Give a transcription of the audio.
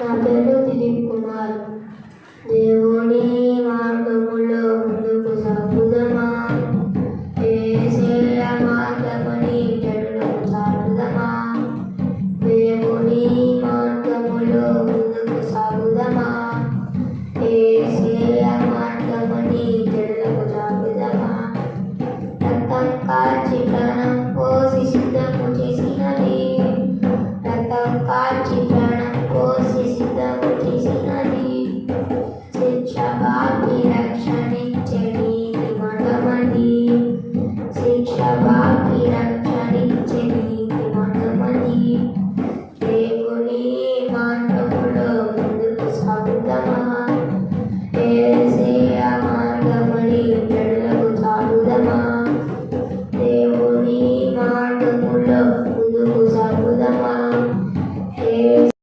నా పేరు దిలీప్ కుమార్. దేవుని మార్గములో ముందుకు సాగుదమా, యేసయ్య మార్గమని జనులకు చాటుదమా. దేవుని మార్గములో ముందుకు సాగుదమా, యేసయ్య మార్గమని జనులకు చాటుదమా. రక్తం కాచి ప్రాణం పోసి సిద్ధము చేసినది, రక్తం కాచి ప్రాణం పోసి సిద్ధము చేసినది.